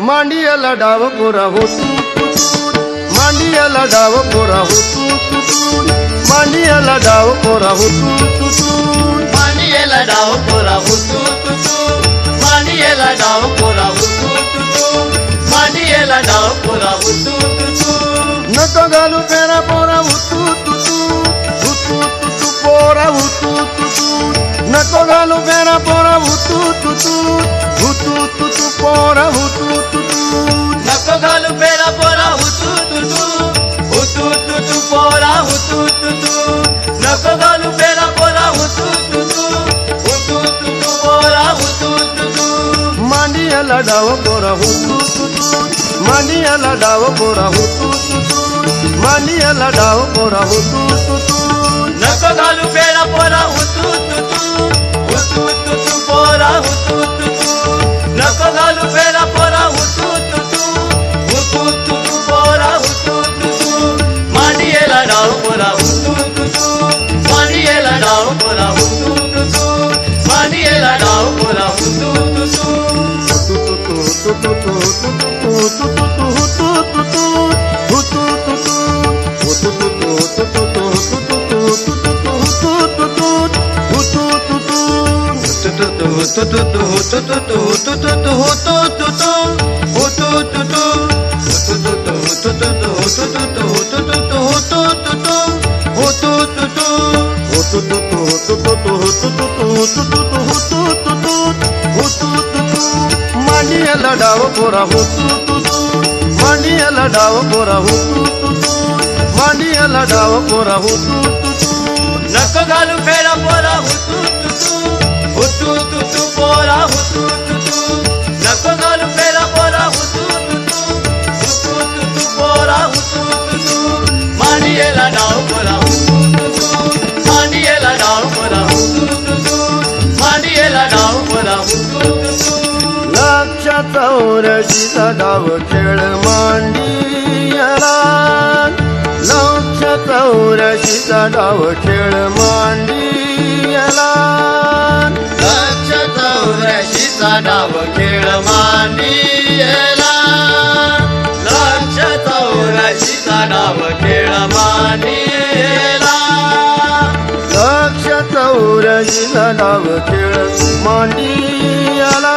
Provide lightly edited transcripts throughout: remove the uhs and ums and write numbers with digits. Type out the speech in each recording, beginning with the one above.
मांडियाला डाव गोरा होतू मांडियाला डाव गोरा होतू मांडियाला डाव गोरा होतू मांडियाला डाव गोरा होतू मांडियाला डाव गोरा होतू मांडियाला डाव गोरा होतू नको घालू पेरा पोरा होतू पोरा होतू नको घालू पेरा पोरा होतू पोरा होतू नको घालू पेरा पोरा होतू पोरा होतू नको घालू पेरा पोरा होतू पोरा होतू मांडियाला डाव गोरा होतू मांडियाला डाव गोरा होतू मांडियाला डाव गोरा होतू नको घालू पेरा पोरा होतू पोरा होतू नको घालू पेरा पोरा होतू पोरा होतू मांडियाला डाव गोरा होतू मांडियाला डाव गोरा होतू मांडियाला डाव गोरा होतू मांडियाला डाव गोरा होतू मांडियाला डाव गोरा होतू मांडियाला डाव गोरा होतू नको घालू पेरा पोरा होतू पोरा होतू नको घालू पेरा पोरा होतू पोरा होतू मांडियाला डाव गोरा होतू मांडियाला डाव गोरा होतू मांडियाला डाव गोरा होतू लक्षा चौरशीचा डाव खेळ मांडियाला लक्षा चौरशीचा डाव खेळ मांडियाला लक्षा चौरशीचा डाव खेळ मांडियाला लक्षा चौरशीचा डाव खेळ मांडियाला लक्षा चौरशीचा डाव खेळ मांडियाला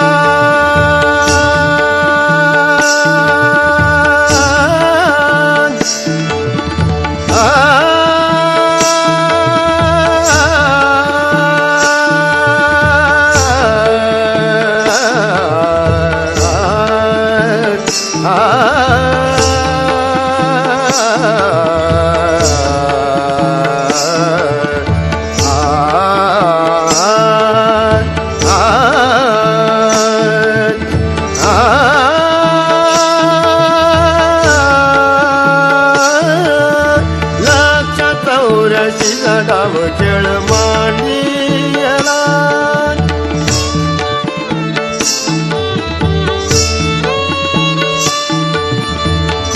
डाव खेळ मांडियाला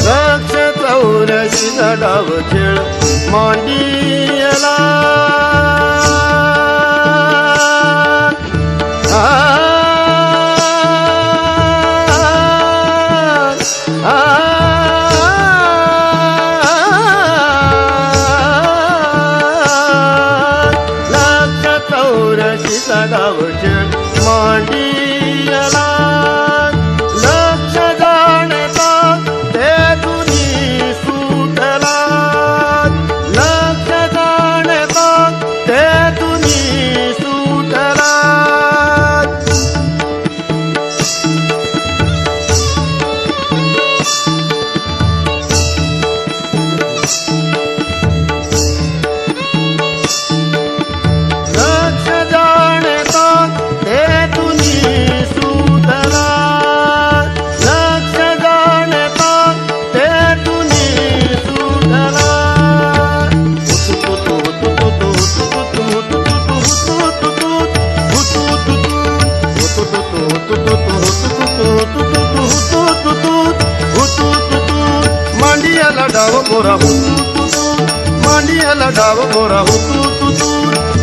लक्ष चौरशीचा डाव खेळ मांडियाला डाव खेळ मांडियाला लक्ष जाणता ते तुनी सुटला लक्ष जाणता ते तुनी सुटला मांडियाला डाव गोरा होतू मांडियाला डाव गोरा हुतू तुतू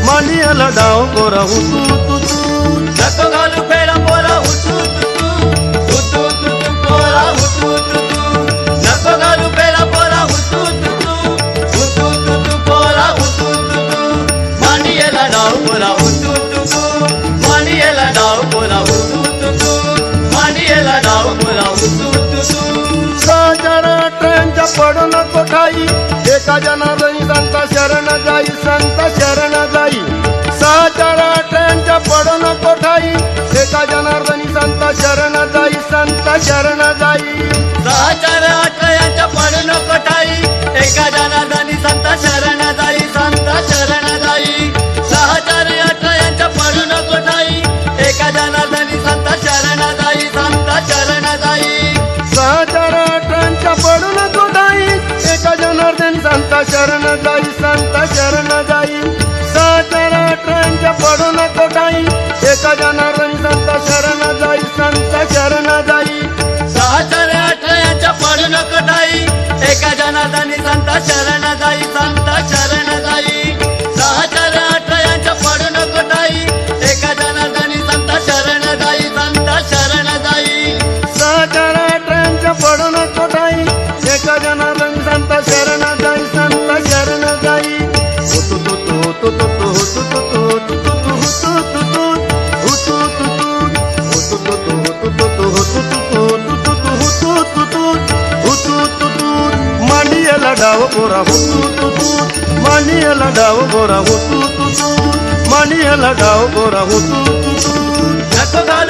मांडियाला डाव गोरा हुतू तुतू नको घालू फेरा पोरा हुतू तुतू पोरा हुतू तुतू नको घालू फेरा पोरा हुतू तुतू पोरा हुतू तुतू मांडियाला डाव गोरा हुतू तुतू मांडियाला डाव गोरा हुतू तुतू मांडियाला डाव गोरा हुतू तुतू साजरा ट्रेनच्या पडून कोठाई एका जनार्दनी संत शरण जाई संत शरण जाई साजरा ट्रेनच्या पडून कोठाई एका जनार्दनी संत शरण जाई संत शरण जाई सहचर अठराच्या पडून कोठाई एका जनार्दनी संत शरण जाई संत शरण जाई सहचर अठराच्या पडून कोठाई एका जनार्दनी संत शरण जाई संत शरण जाई साजरा ट्रेनच्या पडून कोठाई एका जनार्दनी संत शरण जाई संत शरण जाई साजरा ट्रेनच्या पडून कोठाई एका जनार्दनी संत शरण जाई संत शरण जाई सहचर अठराच्या पडून कोठाई एका जनार्दनी संत शरण जाई संत शरण जाई सहचर अठराच्या पडून कोठाई एका जनार्दनी संत शरण जाई संत शरण जाई साजरा ट्रेनच्या पडून कोठाई एका जनार्दनी संत शरण जाई संत शरण जाई हुतू तुतू हुतू तुतू हुतू तुतू हुतू तुतू हुतू तुतू हुतू तुतू हुतू तुतू हुतू तुतू हुतू तुतू मांडियाला डाव गोरा हुतू तुतू मांडियाला डाव गोरा हुतू तुतू मांडियाला डाव गोरा हुतू तुतू नको घालू